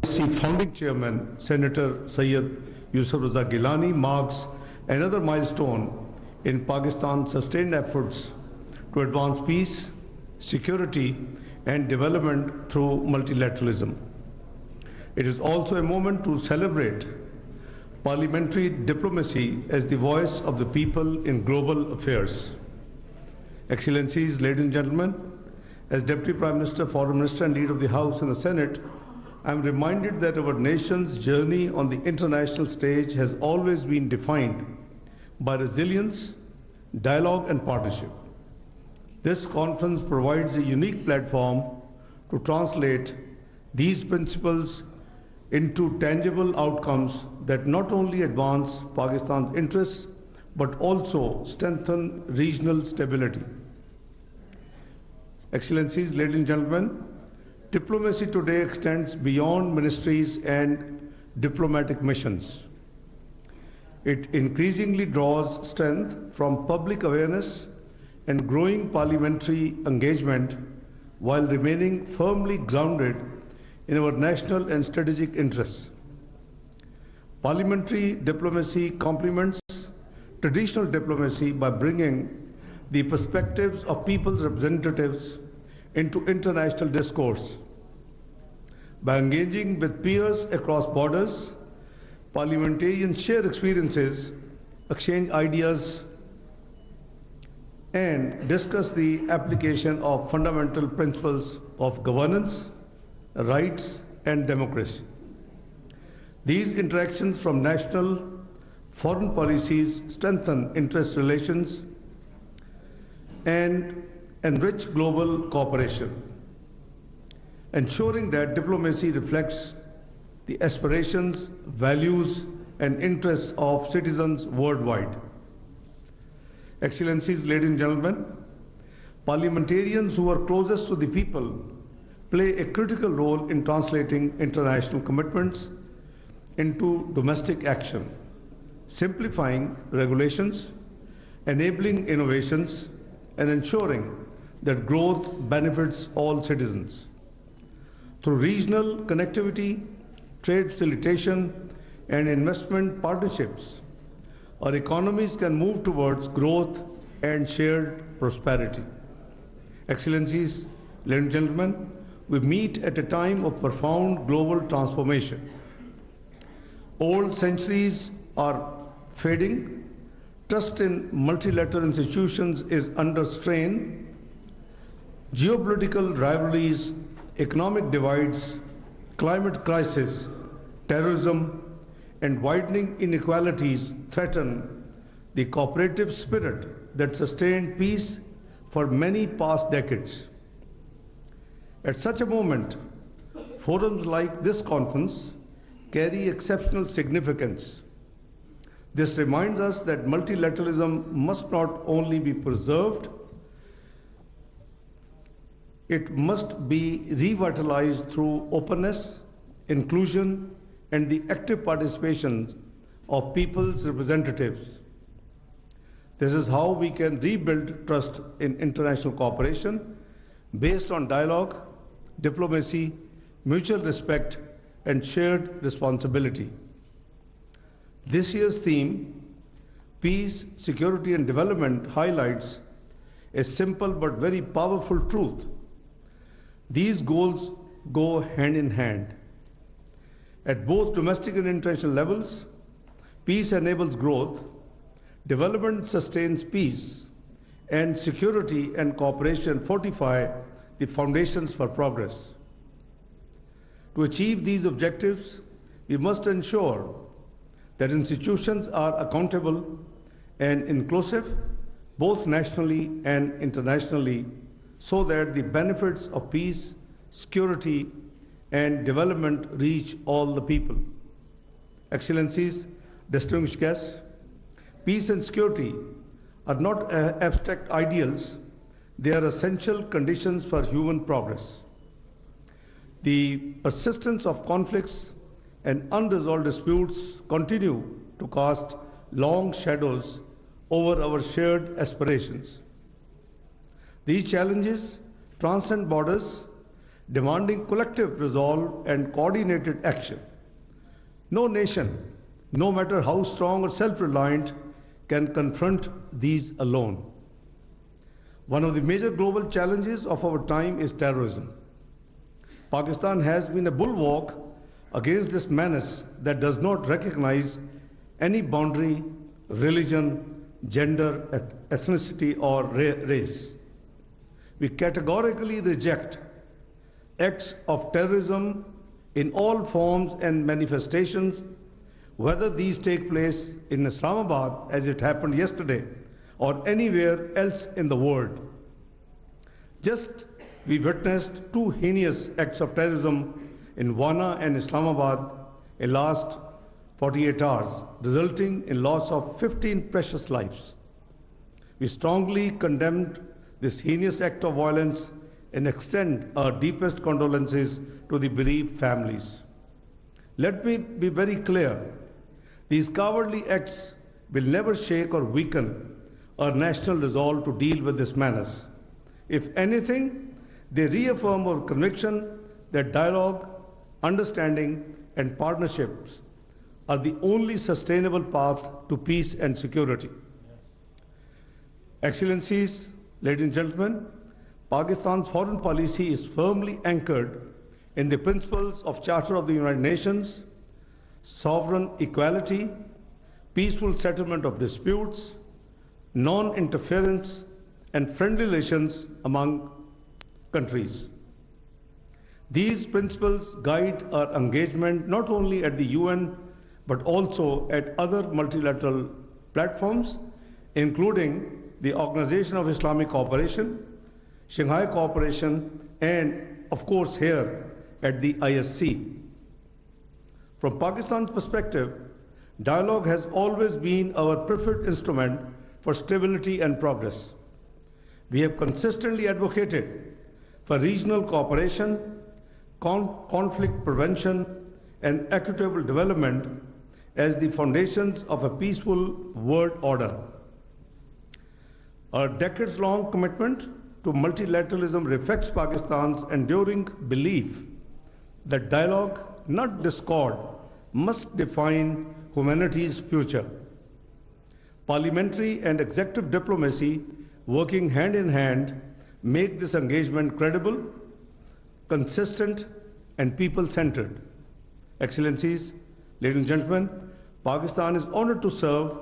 See, founding chairman, Senator Syed Yusuf Raza Gilani, marks another milestone in Pakistan's sustained efforts to advance peace, security, and development through multilateralism. It is also a moment to celebrate parliamentary diplomacy as the voice of the people in global affairs. Excellencies, ladies and gentlemen, as Deputy Prime Minister, Foreign Minister, and Leader of the House and the Senate, I am reminded that our nation's journey on the international stage has always been defined by resilience, dialogue, and partnership. This conference provides a unique platform to translate these principles into tangible outcomes that not only advance Pakistan's interests but also strengthen regional stability. Excellencies, ladies and gentlemen, diplomacy today extends beyond ministries and diplomatic missions. It increasingly draws strength from public awareness and growing parliamentary engagement while remaining firmly grounded in our national and strategic interests. Parliamentary diplomacy complements traditional diplomacy by bringing the perspectives of people's representatives into international discourse. By engaging with peers across borders, parliamentarians share experiences, exchange ideas, and discuss the application of fundamental principles of governance, rights, and democracy. These interactions from national foreign policies strengthen interest relations and enrich global cooperation, ensuring that diplomacy reflects the aspirations, values, and interests of citizens worldwide. Excellencies, ladies and gentlemen, parliamentarians who are closest to the people play a critical role in translating international commitments into domestic action, simplifying regulations, enabling innovations, and ensuring that growth benefits all citizens. Through regional connectivity, trade facilitation, and investment partnerships, our economies can move towards growth and shared prosperity. Excellencies, ladies and gentlemen, we meet at a time of profound global transformation. Old centuries are fading, trust in multilateral institutions is under strain, geopolitical rivalries, economic divides, climate crisis, terrorism, and widening inequalities threaten the cooperative spirit that sustained peace for many past decades. At such a moment, forums like this conference carry exceptional significance. This reminds us that multilateralism must not only be preserved, it must be revitalized through openness, inclusion, and the active participation of people's representatives. This is how we can rebuild trust in international cooperation based on dialogue, diplomacy, mutual respect, and shared responsibility. This year's theme, Peace, Security, and Development, highlights a simple but very powerful truth. These goals go hand in hand. At both domestic and international levels, peace enables growth, development sustains peace, and security and cooperation fortify the foundations for progress. To achieve these objectives, we must ensure that institutions are accountable and inclusive, both nationally and internationally, so that the benefits of peace, security, and development reach all the people. Excellencies, distinguished guests, peace and security are not abstract ideals, they are essential conditions for human progress. The persistence of conflicts and unresolved disputes continue to cast long shadows over our shared aspirations. These challenges transcend borders, demanding collective resolve and coordinated action. No nation, no matter how strong or self-reliant, can confront these alone. One of the major global challenges of our time is terrorism. Pakistan has been a bulwark against this menace that does not recognize any boundary, religion, gender, ethnicity, or race. We categorically reject acts of terrorism in all forms and manifestations, whether these take place in Islamabad, as it happened yesterday, or anywhere else in the world. Just we witnessed two heinous acts of terrorism in Wana and Islamabad in last 48 hours, resulting in loss of 15 precious lives. We strongly condemned this heinous act of violence and extend our deepest condolences to the bereaved families. Let me be very clear. These cowardly acts will never shake or weaken our national resolve to deal with this menace. If anything, they reaffirm our conviction that dialogue, understanding, and partnerships are the only sustainable path to peace and security. Excellencies, ladies and gentlemen, Pakistan's foreign policy is firmly anchored in the principles of Charter of the United Nations, sovereign equality, peaceful settlement of disputes, non-interference, and friendly relations among countries. These principles guide our engagement not only at the UN, but also at other multilateral platforms, including the Organization of Islamic Cooperation, Shanghai Cooperation, and of course here at the ISC. From Pakistan's perspective, dialogue has always been our preferred instrument for stability and progress. We have consistently advocated for regional cooperation, conflict prevention, and equitable development as the foundations of a peaceful world order. Our decades-long commitment to multilateralism reflects Pakistan's enduring belief that dialogue, not discord, must define humanity's future. Parliamentary and executive diplomacy, working hand in hand, make this engagement credible, consistent, and people-centered. Excellencies, ladies and gentlemen, Pakistan is honored to serve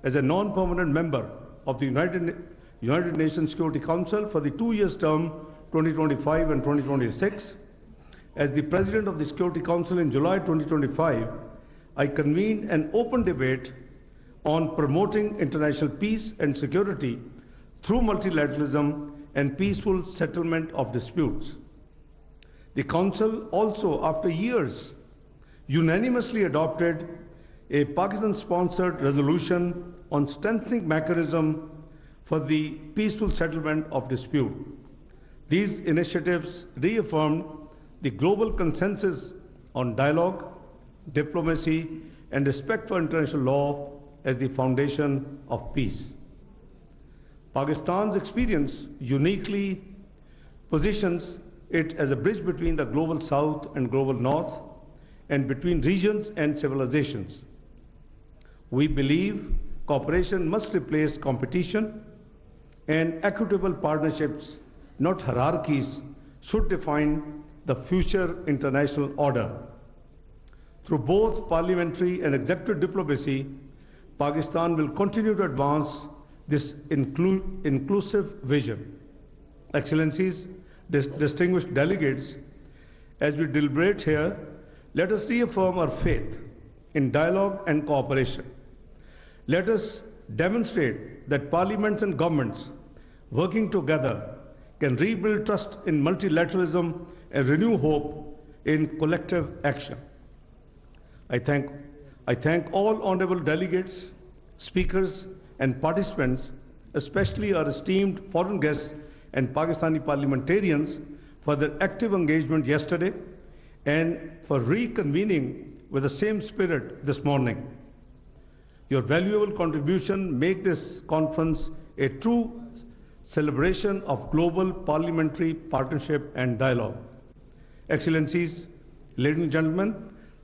as a non-permanent member of the United Nations Security Council for the 2-year term 2025 and 2026. As the President of the Security Council in July 2025, I convened an open debate on promoting international peace and security through multilateralism and peaceful settlement of disputes. The Council also, after years, unanimously adopted a Pakistan-sponsored resolution on strengthening mechanism for the peaceful settlement of dispute. These initiatives reaffirmed the global consensus on dialogue, diplomacy, and respect for international law as the foundation of peace. Pakistan's experience uniquely positions it as a bridge between the global south and global north, and between regions and civilizations. We believe cooperation must replace competition, and equitable partnerships, not hierarchies, should define the future international order. Through both parliamentary and executive diplomacy, Pakistan will continue to advance this inclusive vision. Excellencies, distinguished delegates, as we deliberate here, let us reaffirm our faith in dialogue and cooperation. Let us demonstrate that parliaments and governments working together can rebuild trust in multilateralism and renew hope in collective action. I thank all honorable delegates, speakers, and participants, especially our esteemed foreign guests and Pakistani parliamentarians, for their active engagement yesterday and for reconvening with the same spirit this morning. Your valuable contribution make this conference a true celebration of global parliamentary partnership and dialogue. Excellencies, ladies and gentlemen,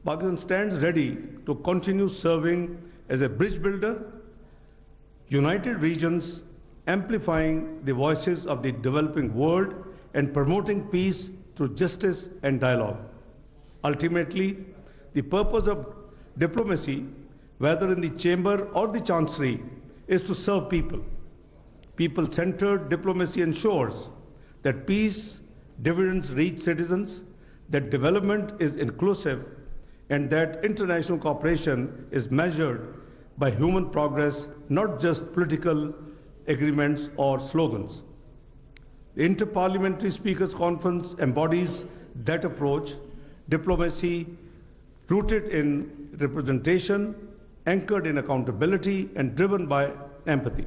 Pakistan stands ready to continue serving as a bridge builder, united regions, amplifying the voices of the developing world and promoting peace through justice and dialogue. Ultimately, the purpose of diplomacy, whether in the chamber or the chancery, is to serve people. People-centered diplomacy ensures that peace dividends reach citizens, that development is inclusive, and that international cooperation is measured by human progress, not just political agreements or slogans. The Inter-Parliamentary Speakers Conference embodies that approach, diplomacy rooted in representation, anchored in accountability, and driven by empathy.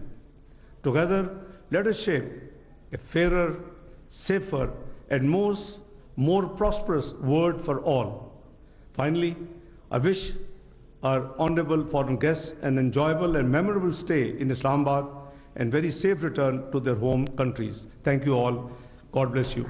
Together, let us shape a fairer, safer, and more prosperous world for all. Finally, I wish our honorable foreign guests an enjoyable and memorable stay in Islamabad and very safe return to their home countries. Thank you all. God bless you.